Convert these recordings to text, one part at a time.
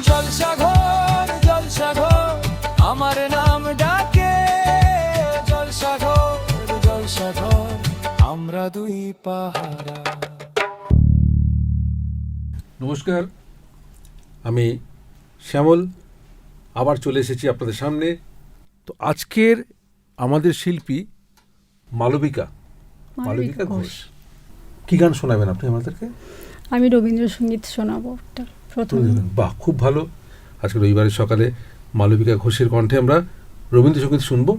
জলসাঘর জলসাঘর আমার নাম ডাকে, জলসাঘর জলসাঘর আমরা দুই পাহারা। নমস্কার, আমি শ্যামল আবার চলে এসেছি আপনাদের সামনে। তো আজকের আমাদের শিল্পী মালবিকা ঘোষ। কি গান শোনাবেন আপনি আমাদেরকে? আমি রবীন্দ্রসঙ্গীত শোনাবো প্রথম। বাহ, খুব ভালো। আজকে রবিবারের সকালে মালবিকা ঘোষের কণ্ঠে আমরা রবীন্দ্রসঙ্গীত শুনবো।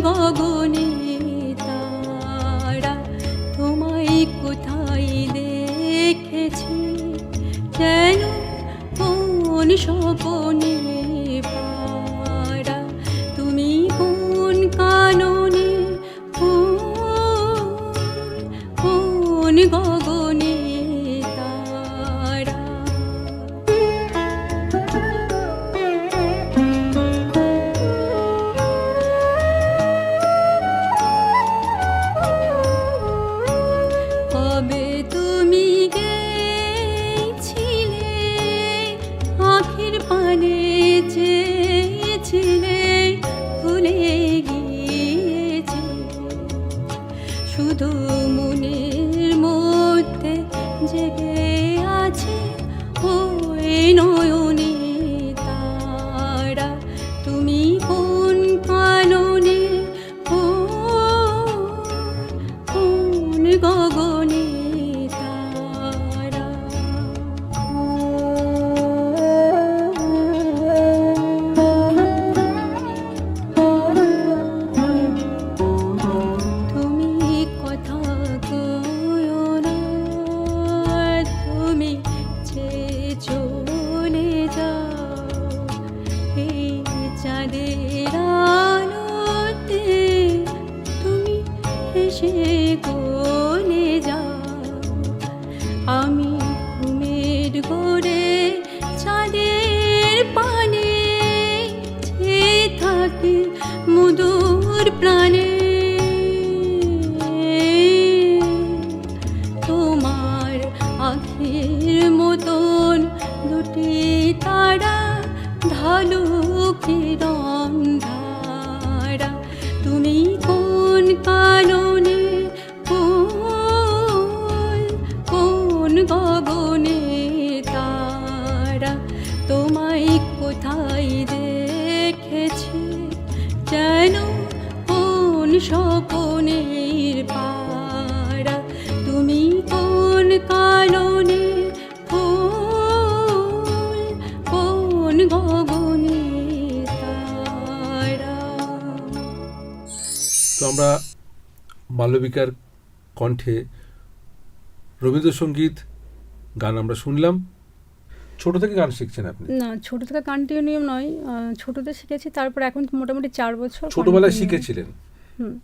গগনে তারা তোমায় কোথায় দেখেছি, যেন কোন স্বপনে পারা। তুমি কোন কাননে কোন গগনে তারা। কবে তুমি গেছিলে, আখির পানে চেয়েছিলে, ভুলে গিয়েছি শুধু মনের মধ্যে জেগে আছে ওই নয়নে তারা। তুমি কোন কাননে কোন গগনে তারা। তুমি কথা কয়ো না, তুমি চেয়ে চলে যাও এই চাঁদের আলোতে। তুমি এসে কোলে যাও, আমি ঘুমের ঘোরে চাঁদের পানে চেয়ে থাকি মধুর প্রাণে। তোমার আখির মতন দুটি তারা ঢালু কিরণ ধারা। তুমি কোন কাননে কোন গগনে তারা। তোমায় কোথায় দেখেছি, যেন কোন স্বপনের পারা। তুমি কোন কাননে কোন গগনে তারা। তো আমরা মালবিকার কণ্ঠে রবীন্দ্রসঙ্গীত গান আমরা শুনলাম। ছোট থেকে গান শিখছেন আপনি? না, ছোট থেকে কন্টিনিউ নয়, ছোটতে শিখেছি, তারপর এখন মোটামুটি 4 বছর। ছোটবেলায় শিখেছিলেন,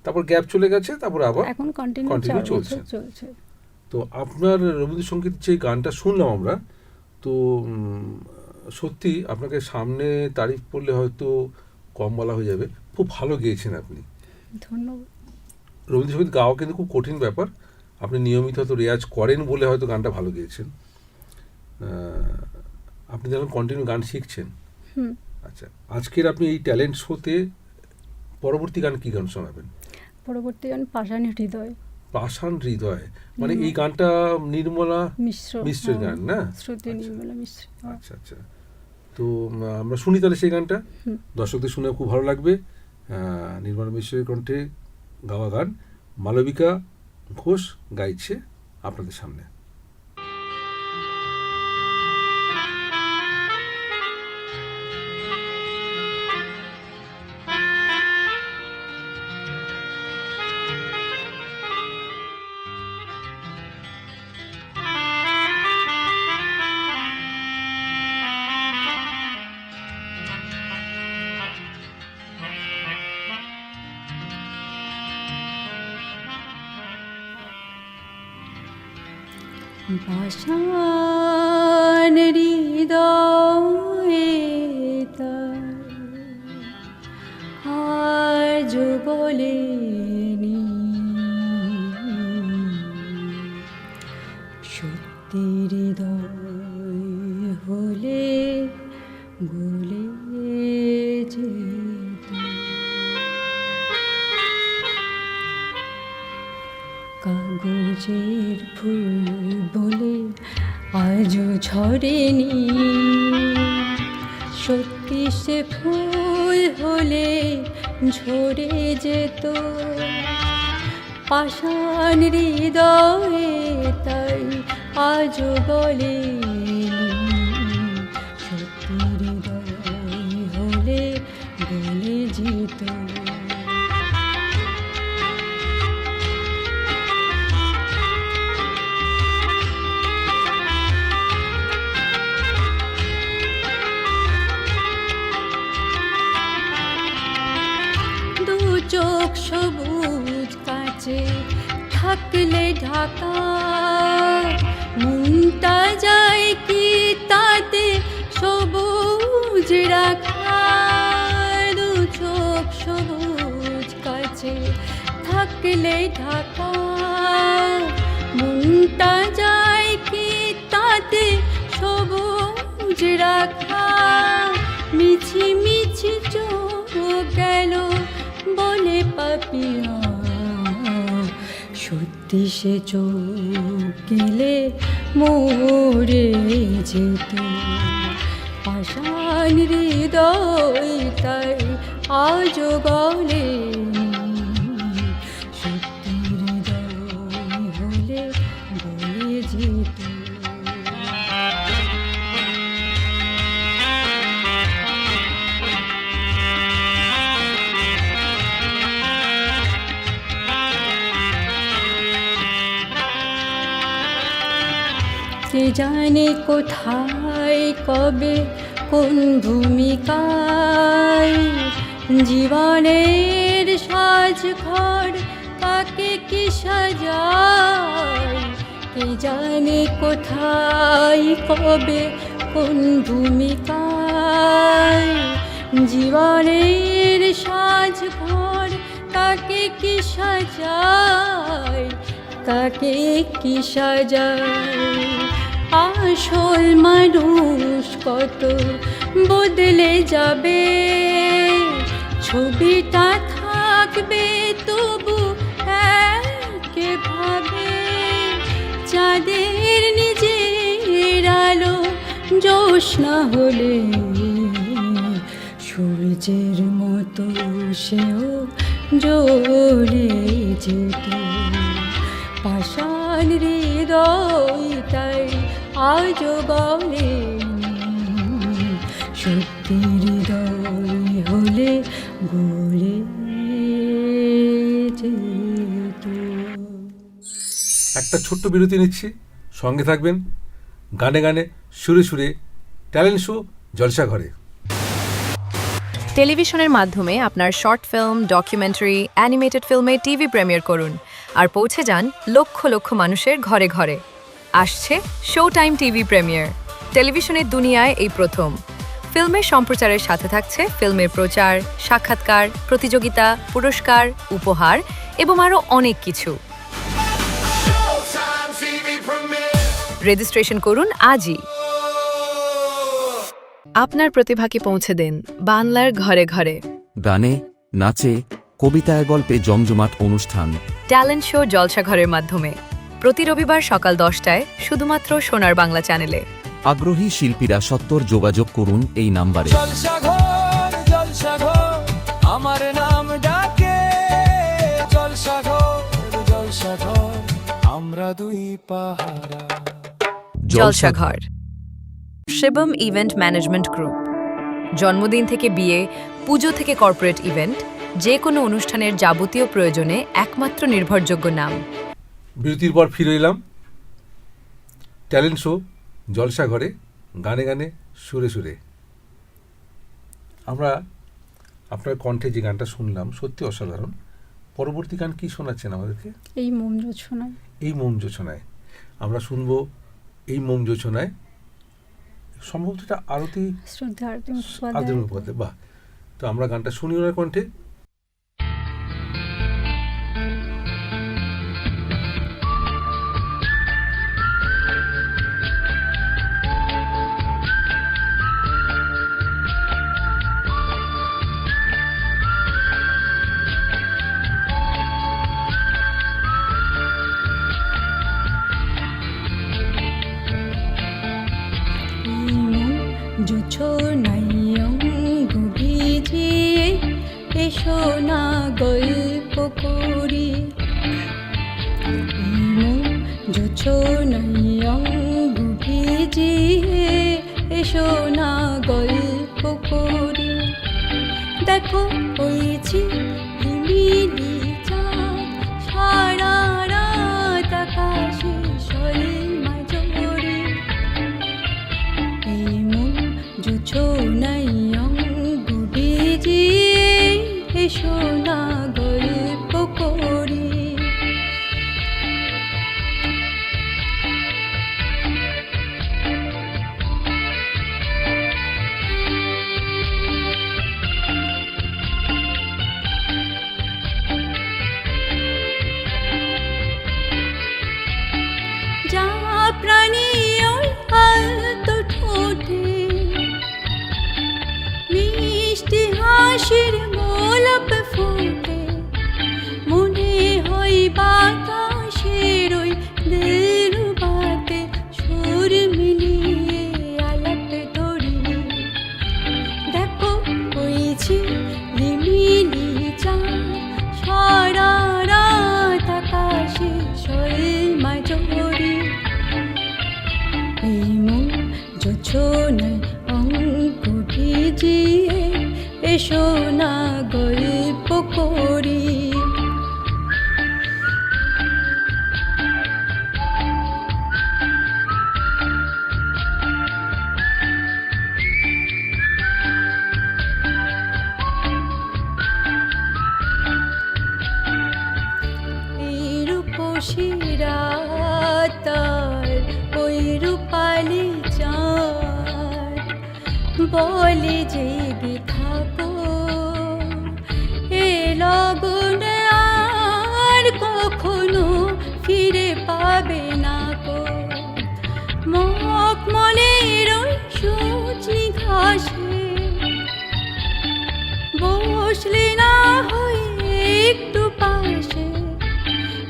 তারপর গ্যাপ চলে গেছে, তারপর আবার এখন কন্টিনিউ চলছে। তো আপনার রবীন্দ্রসঙ্গীত যে গানটা শুনলাম আমরা, তো সত্যি আপনাকে সামনে তারিফ করলে হয়তো কম বলা হয়ে যাবে, খুব ভালো গেয়েছেন আপনি। ধন্যবাদ। রবীন্দ্রসঙ্গীত গাওয়া কিন্তু খুব কঠিন ব্যাপার। আপনি নিয়মিত হয়তো রেয়াজ করেন বলে হয়তো গানটা ভালো গেয়েছেন। আপনি যখন কন্টিনিউ গান শিখছেন, আচ্ছা, আজকের আপনি এই ট্যালেন্ট শোতে পরবর্তী গান কি গান শোনাবেন? পরবর্তী গান পাষাণ হৃদয়। পাষাণ হৃদয় মানে এই গানটা নির্মলা মিশ্রের গান না? শ্রুতি নির্মলা মিশ্র। আচ্ছা আচ্ছা, তো আমরা শুনি তাহলে সেই গানটা। দর্শকদের শুনে খুব ভালো লাগবে। নির্মলা মিশ্রের কণ্ঠে গাওয়া গান, মালবিকা ঘোষ গাইছে আপনাদের সামনে। পাষাণ হৃদয়ে তার আজ বলেনি সত্যি হৃদয় হলে বলে যেত কাগজের ফুল বলে আজও ঝরেনি সত্যি সে ফুল হলে ঝরে যেত পাষাণ হৃদয়ে তাই আজও বলে সত্যি হৃদয় হলে বলে যেত চোখ সবুজ কাছে থাকলে ঢাকা মনটা যায় কি তাতে সবুজ রাখা দু চোখ সবুজ কাছে থাকলে ঢাকা মনটা যায় কি তাতে সবুজ রাখা মিছি মিছি চোখ গেল বলে পাপিয়া সত্যি সে চোখ গেলে মরে যেত পাষাণ হৃদয় তাই আজও বলে সত্যি হৃদয় হলে বলে যেত কে জানে কোথায় কবে কোন ভূমিকায় জীবনের সাজ ঘর কাকে কি সাজায় কে জানে কোথায় কবে কোন ভূমিকায় জীবনের সাজ ঘর কাকে কি সাজায় কাকে কি সাজায় আসল মানুষ কত বদলে যাবে ছবিটা থাকবে তবু একেভাবে চাঁদের নিজের আলো জ্যোৎস্না হলে সূর্যের মতো সেও জ্বলে যেত পাষাণ হৃদয় তাই আজও বলে সত্যি হৃদয় হলে বলে যেত একটা ছোট্ট বিরতি নিচ্ছি, সঙ্গে থাকবেন। গানে গানে সুরে সুরে ট্যালেন্ট শো জলসাঘরে। টেলিভিশনের মাধ্যমে আপনার শর্ট ফিল্ম, ডকুমেন্টারি, অ্যানিমেটেড ফিল্মে টিভি প্রিমিয়ার করুন আর পৌঁছে যান লক্ষ লক্ষ মানুষের ঘরে ঘরে। আসছে শো টাইম টিভি প্রিমিয়ার। টেলিভিশনের দুনিয়ায় এই প্রথম। ফিল্মের সম্প্রচারের সাথে থাকছে ফিল্মের প্রচার, সাক্ষাৎকার, প্রতিযোগিতা, পুরস্কার, উপহার এবং আরও অনেক কিছু। রেজিস্ট্রেশন করুন আজই। আপনার প্রতিভাকে পৌঁছে দিন বাংলার ঘরে ঘরে। গানে, নাচে, কবিতায়, গল্পে জমজমাট অনুষ্ঠান। ট্যালেন্ট শো জলসাঘরের মাধ্যমে প্রতি রবিবার সকাল 10টায় শুধুমাত্র সোনার বাংলা চ্যানেলে। আগ্রহী শিল্পীরা সত্বর যোগাযোগ করুন এই নাম্বারে। জলসাঘর জলসাঘর আমার নাম ডাকে জলসাঘর জলসাঘর আমরা দুই পাহারা। Jalsaghar. Shivam event management group. জন্মদিন থেকে বিয়ে, পুজো থেকে কর্পোরেট ইভেন্ট, যে কোনো অনুষ্ঠানের যাবতীয় প্রয়োজনে একমাত্র নির্ভরযোগ্য নাম। বিরতির পর ফিরে এলাম ট্যালেন্ট শো জলসাঘরে, গানে গানে সুরে সুরে। আমরা আপনার কণ্ঠে যে গানটা শুনলাম সত্যি অসাধারণ। পরবর্তী গান কি শোনাচ্ছেন আমাদেরকে? এই মোম জোছনায়। এই মোম জোছনায়। আমরা শুনবো এই মোম যোচনায়, সম্ভবত এটা আরতি শ্রদ্ধা আরতি আরতি মুখোপাধ্যায়। মুখোপাধ্যায়। বাহ, তো আমরা গানটা শুনি ওনার কণ্ঠে। এসো না গল্প করি, জোছনাই অঙ্গ ভিজিয়ে এসো না গল্প করি। দেখো হয়েছি হিমিলি চাঁদ, সারা রাত আকাশে সলমা জোরে। এই মন জোছনাই অঙ্গ ভিজিয়ে এসো না গল্প করি। যা প্রাণী ওই আলতো ঠোঁটে মিষ্টি হাসির গোলাপ ফোটে, মনে হয় বাতাসের ওই দিলরুবাতে সুর মিলিয়ে আলাপ ধরি। দেখো হয়েছি লিমিলি চাঁদ, সারা রাত আকাশে সলমা জোরে। এই মন জোছনায় অঙ্ক ভিজিয়ে এসো না গল্প করি। এই রূপসী রাত আর ওই রূপালি চাঁদ বলে জেগে থাকো, এ লগন আর কখনো ফিরে পাবে না গো। মখমলের ওই সজনি ঘাসে বসলে না হয় একটু পাশে,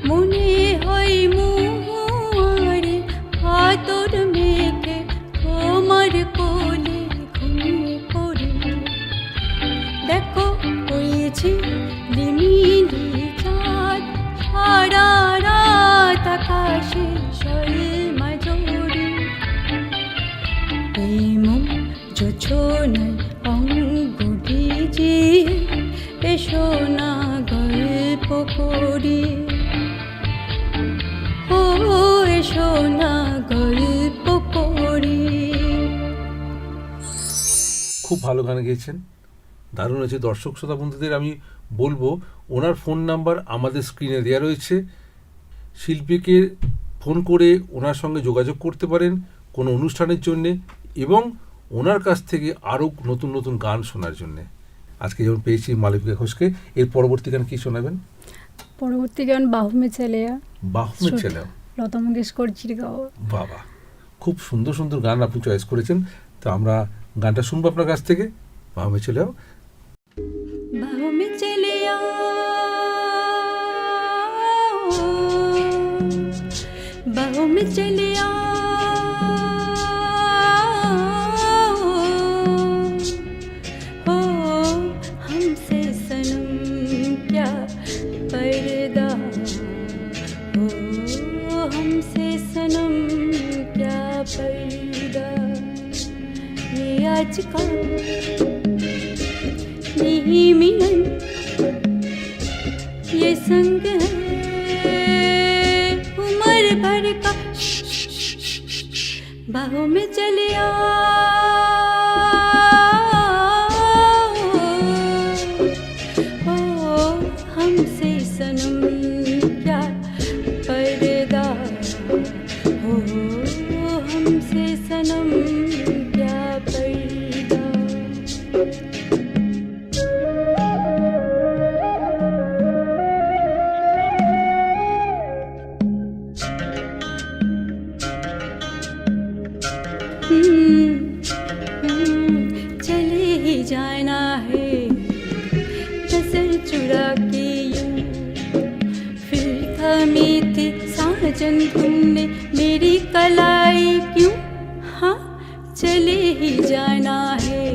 মনে হয় মুহারে হাতর মেঘে তোমার কোলে ঘুমিয়ে পড়ি। দেখো হয়েছি লিমিলি চাঁদ, সারা রাত আকাশে সলমা জোরে। এই মন জোছনায় অঙ্গ ভিজিয়ে এসো না গল্প করি। ও এসো না গল্প করি। খুব ভালো গান গেয়েছেন, দারুণ হয়েছে। দর্শক শ্রোতা বন্ধুদের আমি বলবো ওনার ফোন নাম্বার আমাদের স্ক্রিনে দেওয়া রয়েছে, শিল্পীকে ফোন করে ওনার সঙ্গে যোগাযোগ করতে পারেন কোনো অনুষ্ঠানের জন্যে এবং ওনার কাছ থেকে আরও নতুন নতুন গান শোনার জন্যে। আজকে যেমন পেয়েছি মালবিকা ঘোষকে, এর পরবর্তী গান কী শোনাবেন? পরবর্তী গান বাহুমে চলেয়া, বাহুমে ছেলেও। লতা মঙ্গেশকরজির গাওয়া। বাবা, খুব সুন্দর সুন্দর গান আপনি চয়েস করেছেন। তো আমরা গানটা শুনবো আপনার কাছ থেকে, বাহুমে চলেও। বাহুমে চলেয়া, বাহুমে চলেয়া, हो हमसे सनम क्या पर्दा, हो हमसे सनम क्या पर्दा। ये आज का नहीं मिलन, ये संग है उम्र भर का। बाहों में चलिया, हो हमसे सनम क्या पर्दा, साजन तुमने मेरी कलाई क्यों हाँ चले ही जाना है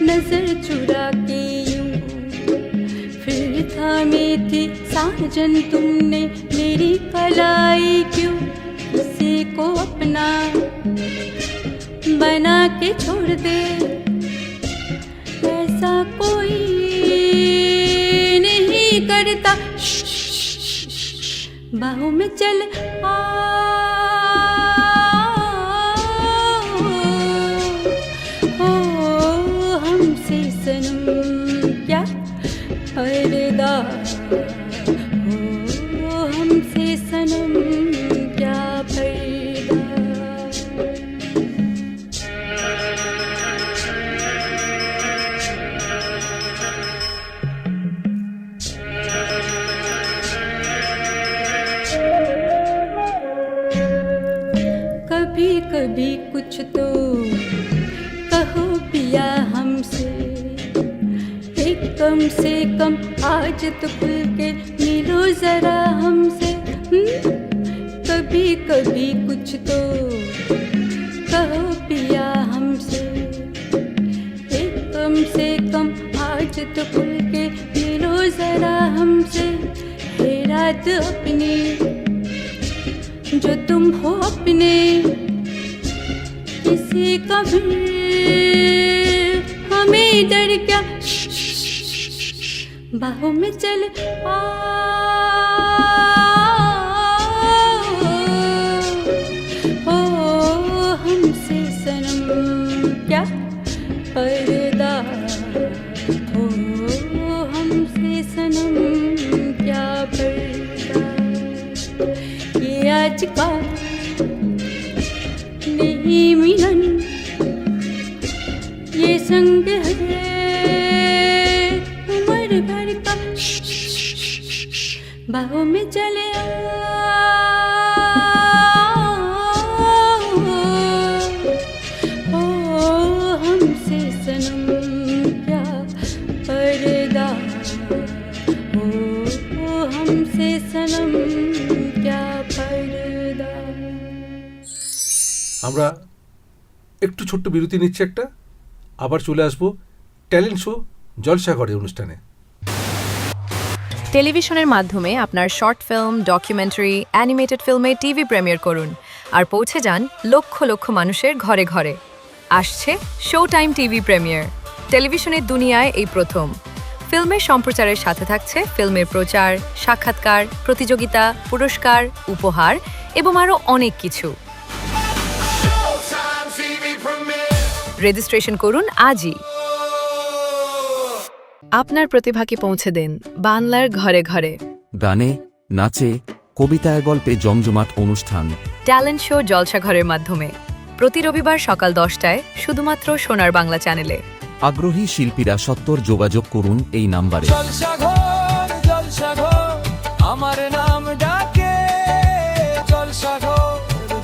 नजर चुरा के यूं फिर थामे थी साजन तुमने मेरी कलाई क्यों किसी को अपना बना के छोड़ दे ऐसा कोई नहीं करता बाहों में चल आ हो हमसे सनम क्या पर्दा हो हमसे सनम क्या पर्दा कभी कभी कुछ तो कहो पिया हमसे एक कम से कम आज तो खुल के मिलो जरा हमसे कभी कभी कुछ तो कहो पिया हमसे एक कम से कम आज तो खुल के मिलो जरा हमसे है रात अपनी जो तुम हो अपने किसी का भी हमें डर क्या बाहों में चल आ हो हमसे सनम क्या पर्दा हो हमसे सनम क्या पर्दा ये आज का नहीं मिलन ये संग है उम्र भर का बाहों में चले आ हो हमसे सनम क्या पर्दा हो हमसे सनम क्या पर्दा আমরা একটু ছোট্ট বিরতি নিচ্ছি একটা আবার চলে আসবো ট্যালেন্ট শো জলসাঘরে অনুষ্ঠানে টেলিভিশনের মাধ্যমে আপনার শর্ট ফিল্ম ডকুমেন্টারি অ্যানিমেটেড ফিল্মে টিভি প্রিমিয়ার করুন আর পৌঁছে যান লক্ষ লক্ষ মানুষের ঘরে ঘরে আসছে শো টাইম টিভি প্রিমিয়ার টেলিভিশনের দুনিয়ায় এই প্রথম ফিল্মের সম্প্রচারের সাথে থাকছে ফিল্মের প্রচার সাক্ষাৎকার প্রতিযোগিতা পুরস্কার উপহার এবং আরও অনেক কিছু রেজিস্ট্রেশন করুন আজই আপনার প্রতিভাকে পৌঁছে দেন বাংলার ঘরে ঘরে গানে নাচে কবিতায় গল্পে জমজমাট অনুষ্ঠান ট্যালেন্ট শো জলসাঘরের মাধ্যমে প্রতি রবিবার সকাল 10টায় শুধুমাত্র সোনার বাংলা চ্যানেলে আগ্রহী শিল্পীরা সত্বর যোগাযোগ করুন এই নাম্বারে জলসাঘর জলসাঘর আমার নাম ডাকে জলসাঘর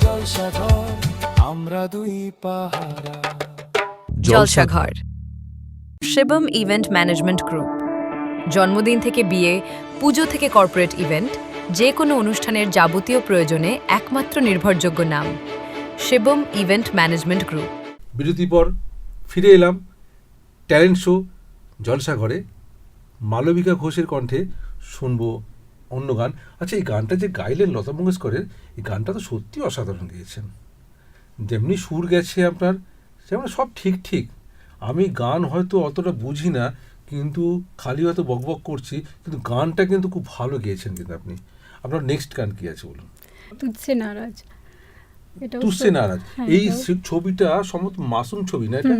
জলসাঘর আমরা দুই পাহারা Jalsaghar Shivam event management group জন্মদিন থেকে বিয়ে পুজো থেকে কর্পোরেট ইভেন্ট যে কোনো অনুষ্ঠানের যাবতীয় প্রয়োজনে একমাত্র নির্ভরযোগ্য নাম শিবম ইভেন্ট ম্যানেজমেন্ট গ্রুপ বিরতির পর ফিরে এলাম ট্যালেন্ট শো জলসাঘরে মালবিকা ঘোষের কণ্ঠে শুনবো অন্য গান আচ্ছা এই গানটা যে গাইলেন লতা মঙ্গেশকরের এই গানটা তো সত্যি অসাধারণ গেয়েছেন যেমনি সুর গেছে আপনার সেমন সব ঠিক ঠিক আমি গান হয়তো অতটা বুঝি না কিন্তু খালি হয়তো বকবক করছি কিন্তু গানটা কিন্তু খুব ভালো গেয়েছেন কিন্তু আপনি আপনার নেক্সট গান কি আছে বলুন তুঝসে নারাজ এটাও তুসে নারাজ হ্যাঁ, এই এটাও- ছবিটা সম্ভবত মাসুম ছবি না এটা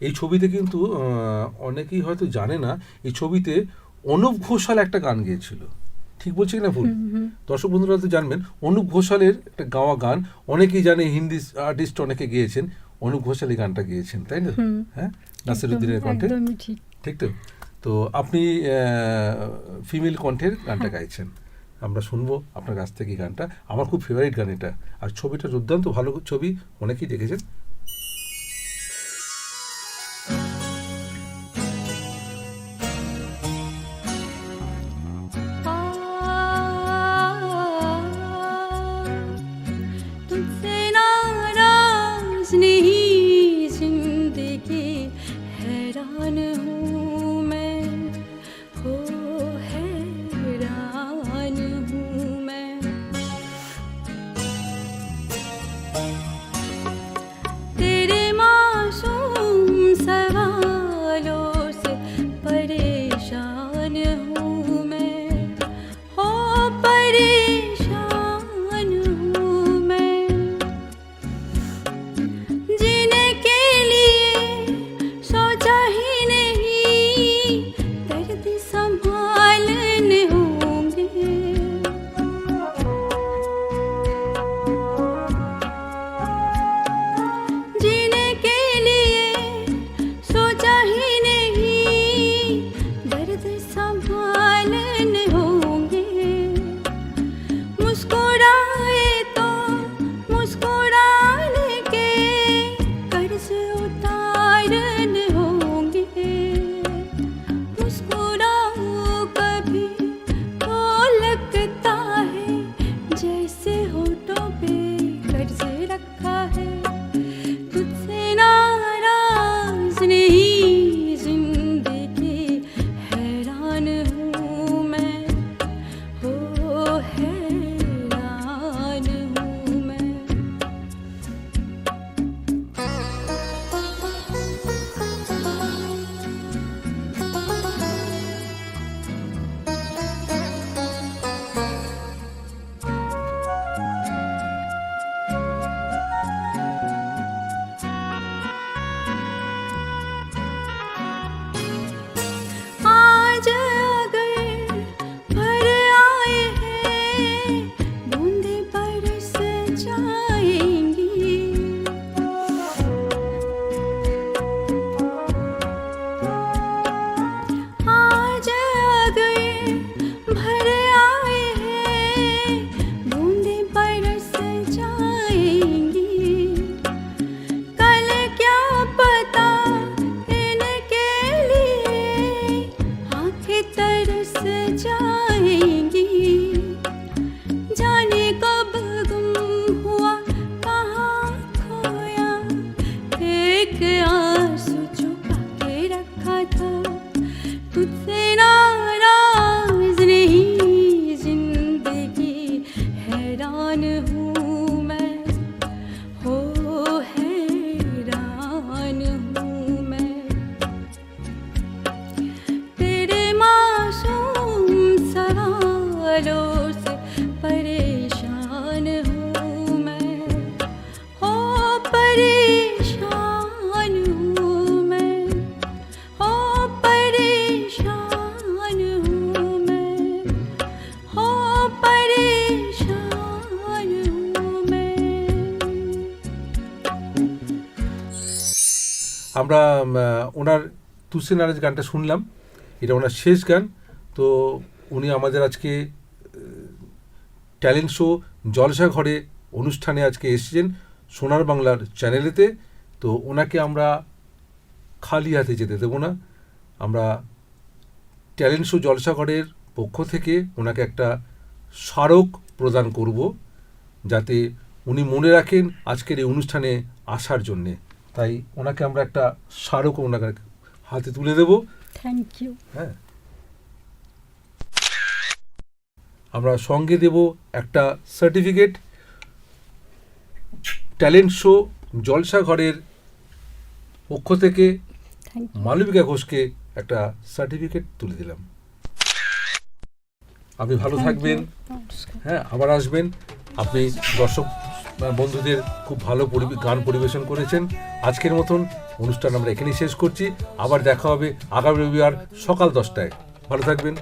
এই ছবিতে কিন্তু অনেকেই হয়তো জানে না এই ছবিতে অনুপ ঘোষাল একটা গান গেয়েছিল ঠিক বলছি না ভুল দর্শক বন্ধুরা তো জানবেন অনুপ ঘোষালের একটা গাওয়া গান অনেকেই জানে হিন্দি আর্টিস্ট অনেকে গেয়েছেন অনুপ ঘোষাল এই গানটা গেয়েছেন তাই না হ্যাঁ নাসিরুদ্দিনের কণ্ঠে একদমই ঠিক ঠিক তো তো আপনি ফিমেল কণ্ঠের গানটা গাইছেন আমরা শুনবো আপনার কাছ থেকে এই গানটা আমার খুব ফেভারিট গান এটা আর ছবিটা দুর্দান্ত ভালো ছবি অনেকেই দেখেছেন आ আমরা ওনার তুসে নারাজ গানটা শুনলাম, এটা ওনার শেষ গান। তো উনি আমাদের আজকে ট্যালেন্ট শো জলসা ঘরে অনুষ্ঠানে আজকে এসেছেন সোনার বাংলার চ্যানেলেতে। তো ওনাকে আমরা খালি হাতে যেতে দেবো না, আমরা ট্যালেন্ট শো জলসা ঘরের পক্ষ থেকে ওনাকে একটা স্মারক প্রদান করব, যাতে উনি মনে রাখেন আজকের এই অনুষ্ঠানে আসার জন্যে। তাই ওনাকে আমরা একটা স্মারক ওনাকে হাতে তুলে দেব। Thank you. হ্যাঁ, আমরা সঙ্গে দেব একটা সার্টিফিকেট। ট্যালেন্ট শো জলসা ঘরের পক্ষ থেকে থ্যাংক ইউ। মালবিকা ঘোষকে একটা সার্টিফিকেট তুলে দিলাম। আপনি ভালো থাকবেন। নমস্কার। হ্যাঁ, আবার আসবেন। আপনি দর্শক বন্ধুদের খুব ভালো গান পরিবেশন করেছেন। আজকের মতন অনুষ্ঠান আমরা এখানেই শেষ করছি। আবার দেখা হবে আগামী রবিবার সকাল 10টায়। ভালো থাকবেন।